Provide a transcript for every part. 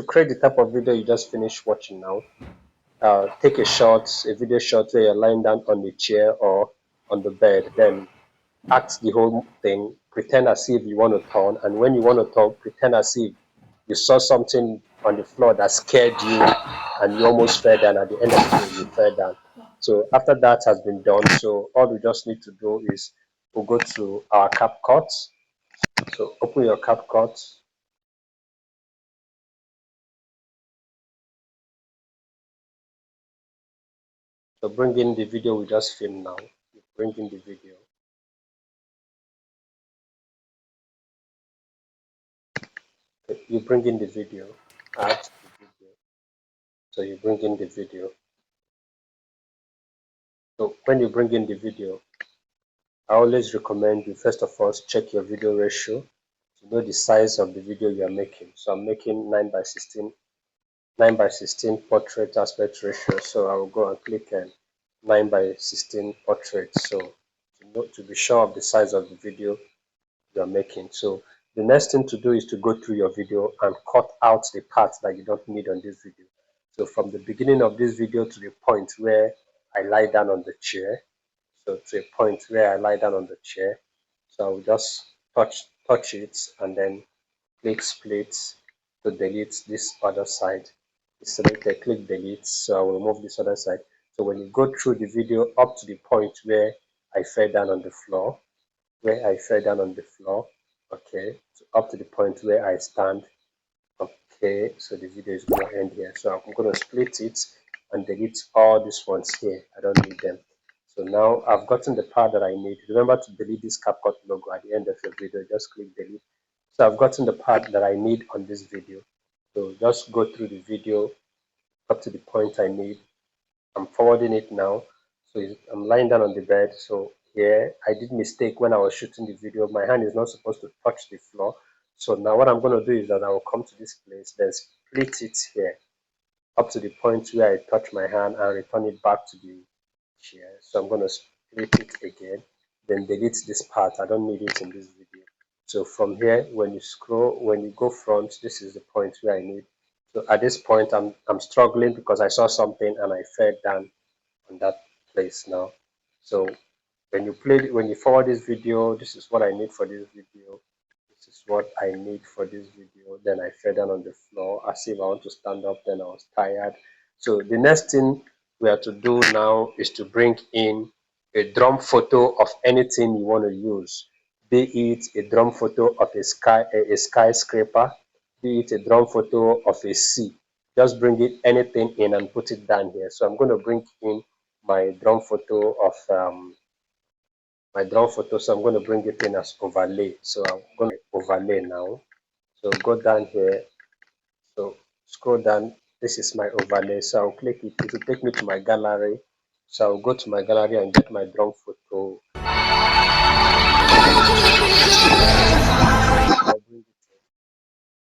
create the type of video you just finished watching now, take a video shot where you're lying down on the chair or on the bed, then act the whole thing, pretend as if you want to turn, and when you want to turn, pretend as if you saw something on the floor that scared you and you almost fell down. At the end of the day, you fell down. So after that has been done, so all we just need to do is we'll go to our CapCut. So open your CapCut. So bring in the video we just filmed now. You bring in the video. Okay, you bring in the video. Add the video. So you bring in the video. So when you bring in the video, I always recommend you first of all check your video ratio to know the size of the video you are making. So I'm making 9 by 16 portrait aspect ratio. So I will go and click 9 by 16 portrait. So to be sure of the size of the video you are making. So the next thing to do is to go through your video and cut out the parts that you don't need on this video. So from the beginning of this video to the point where I lie down on the chair, so to a point where I lie down on the chair, so I will just touch it and then click split to delete this other side. It's selected, click delete, so I will remove this other side. So when you go through the video up to the point where I fell down on the floor, okay, so up to the point where I stand, okay, so the video is going to end here. So I'm going to split it and delete all these ones here. I don't need them. So now I've gotten the part that I need. Remember to delete this CapCut logo at the end of your video. Just click delete. So I've gotten the part that I need on this video. So just go through the video up to the point I need. I'm forwarding it now. So I'm lying down on the bed. So here I did mistake when I was shooting the video. My hand is not supposed to touch the floor. So now what I'm going to do is that I will come to this place, then split it here up to the point where I touch my hand and return it back to the chair. So I'm going to split it again, then delete this part. I don't need it in this video. So from here, when you go front, this is the point where I need. So at this point, I'm struggling because I saw something and I fell down on that place now. So when you forward this video, this is what I need for this video. This is what I need for this video. Then I fell down on the floor as if I want to stand up, then I was tired. So the next thing we have to do now is to bring in a drone photo of anything you want to use, be it a drone photo of a skyscraper, be it a drone photo of a sea. Just bring it anything in and put it down here. So I'm going to bring in my drone photo of so I'm going to bring it in as overlay. So I'm going to overlay now. So go down here. So scroll down. This is my overlay. So I'll click it. It will take me to my gallery. So I'll go to my gallery and get my drone photo.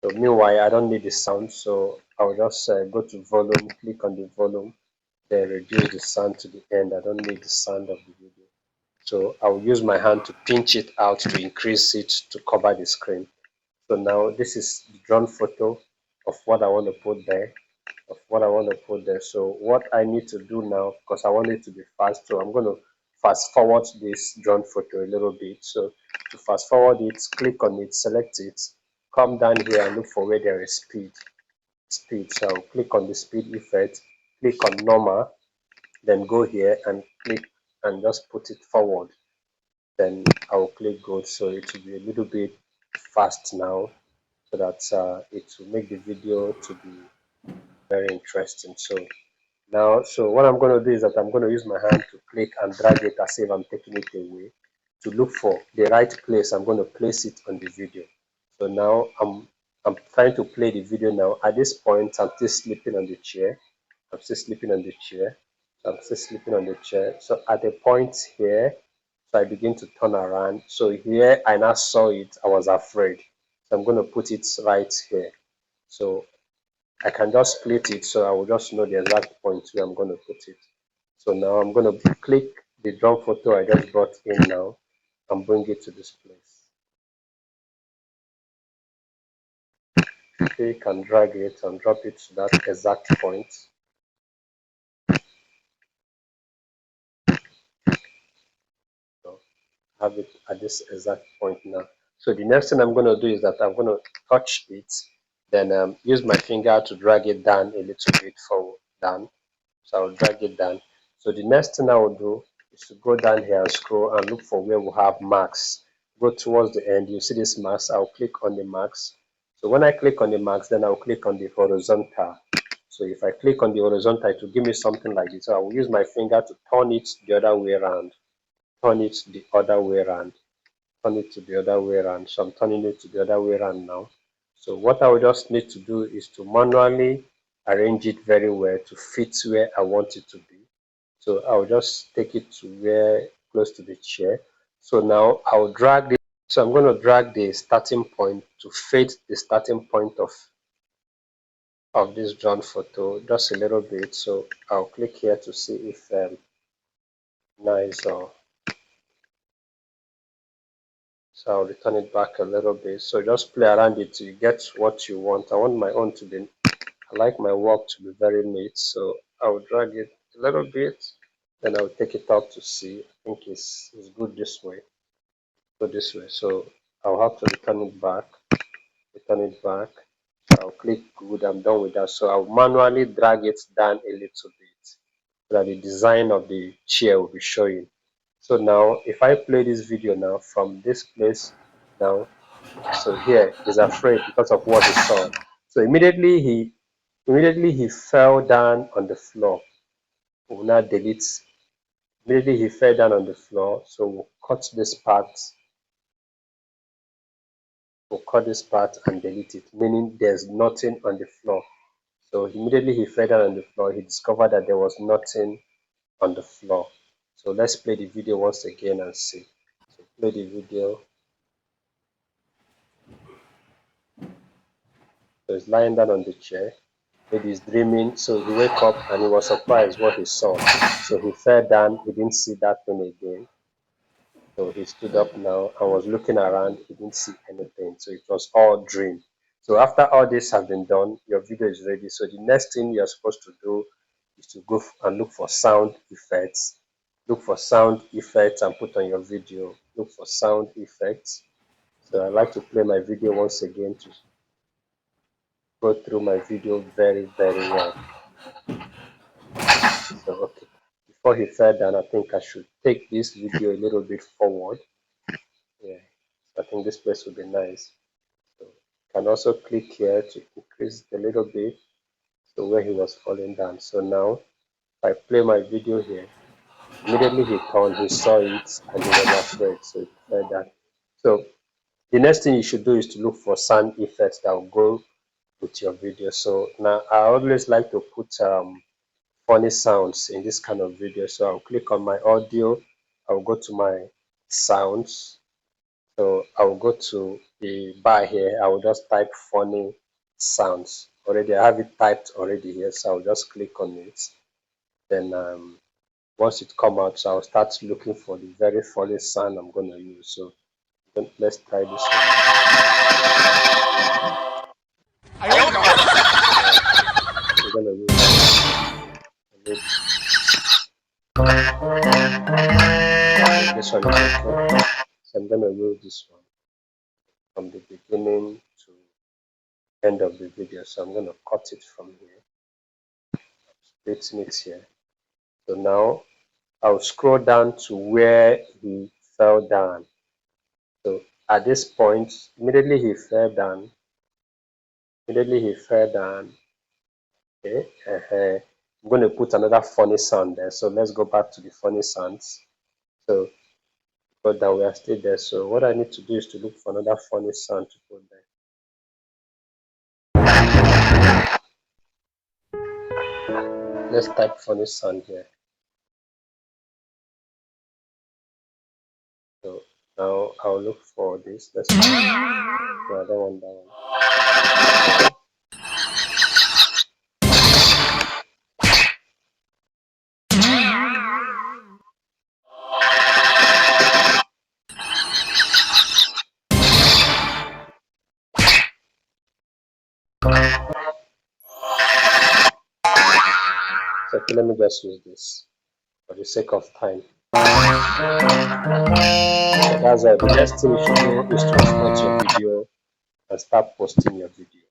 So meanwhile, I don't need the sound. So I'll just go to volume, click on the volume, then reduce the sound to the end. I don't need the sound of the video. So I'll use my hand to pinch it out to increase it to cover the screen. So now this is the drone photo of what I want to put there, So what I need to do now, because I want it to be fast, so I'm going to fast forward this drone photo a little bit. So to fast forward it, click on it, select it, come down here and look for where there is speed. So I'll click on the speed effect, click on normal, then go here and click and just put it forward. Then I'll click go, so it will be a little bit fast now, so that it will make the video to be very interesting. So what I'm going to do is that I'm going to use my hand to click and drag it as if I'm taking it away to look for the right place. I'm going to place it on the video. So now I'm trying to play the video now. At this point, I'm still sleeping on the chair. So at the point here, so I begin to turn around. So here I now saw it. I was afraid. So I'm going to put it right here. So I can just split it, so I will just know the exact point where I'm going to put it. So now I'm going to click the drone photo I just brought in now and bring it to this place. click and drag it and drop it to that exact point. So have it at this exact point now. So the next thing I'm going to do is that I'm going to touch it, then use my finger to drag it down a little bit forward, down. So I'll drag it down. So the next thing I will do is to go down here and scroll and look for where we have marks. Go towards the end, you see this marks, I'll click on the marks. So when I click on the marks, then I'll click on the horizontal. So if I click on the horizontal, it will give me something like this. So I will use my finger to turn it the other way around, turn it the other way around, turn it to the other way around. So I'm turning it to the other way around now. So what I will just need to do is to manually arrange it very well to fit where I want it to be. So I'll just take it to where close to the chair. So now I'll drag it. So I'm going to drag the starting point to fit the starting point of this drawn photo just a little bit. So I'll click here to see if nice or so I'll return it back a little bit. So just play around it till you get what you want. I want my own to be, I like my work to be very neat. So I'll drag it a little bit, then I'll take it out to see. I think it's good this way. Go this way. So I'll have to return it back. Return it back. I'll click good. I'm done with that. So I'll manually drag it down a little bit so that the design of the chair will be showing. So now if I play this video now from this place now, so here he's afraid because of what he saw. So immediately he fell down on the floor. We'll now delete. Immediately he fell down on the floor. So we'll cut this part. We'll cut this part and delete it, meaning there's nothing on the floor. So immediately he fell down on the floor, he discovered that there was nothing on the floor. So let's play the video once again and see. So play the video. So he's lying down on the chair. Maybe he's dreaming. So he woke up and he was surprised what he saw. So he fell down. He didn't see that thing again. So he stood up now and was looking around. He didn't see anything. So it was all dream. So after all this has been done, your video is ready. So the next thing you're supposed to do is to go and look for sound effects. Look for sound effects and put on your video. Look for sound effects. So I like to play my video once again to go through my video very, very well. So okay, before he fell down, I think I should take this video a little bit forward. Yeah, so I think this place will be nice. So you can also click here to increase a little bit so where he was falling down. So now if I play my video here, immediately he turned, he saw it and he was afraid, so he fell down. So the next thing you should do is to look for sound effects that will go with your video. So now I always like to put funny sounds in this kind of video. So I'll click on my audio, I'll go to my sounds. So I'll go to the bar here, I will just type funny sounds. Already I have it typed already here, so I'll just click on it. Then once it come out, so I'll start looking for the very funny sound I'm gonna use. So let's try this one. We're gonna use this one is okay. So I'm gonna use this one from the beginning to end of the video. So I'm gonna cut it from here, splitting it here. So now I'll scroll down to where he fell down. So at this point, immediately he fell down. Immediately he fell down. Okay. I'm going to put another funny sound there. So let's go back to the funny sounds. So but that we are still there. So what I need to do is to look for another funny sound to put there. Let's type funny sound here. So now I'll look for this. Let's no, I don't want that one. Okay, let me just use this for the sake of time. So that's all. The next thing you should do is to export your video and start posting your video.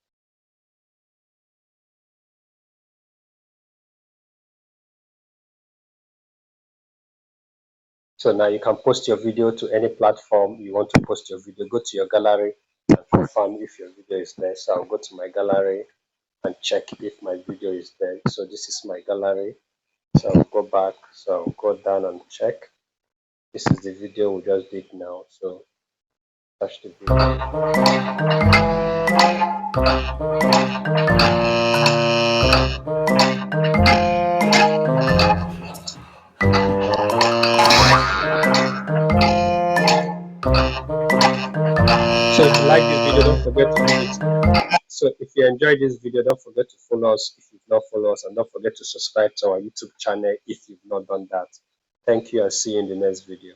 So now you can post your video to any platform you want to post your video. Go to your gallery and confirm if your video is there. So I'll go to my gallery and check if my video is there. So this is my gallery. So I'll go back. So I'll go down and check. This is the video we just did now. So touch the video. So if you like this video, don't forget to give it. So if you enjoyed this video, don't forget to follow us if you've not followed us, and don't forget to subscribe to our YouTube channel if you've not done that. Thank you and see you in the next video.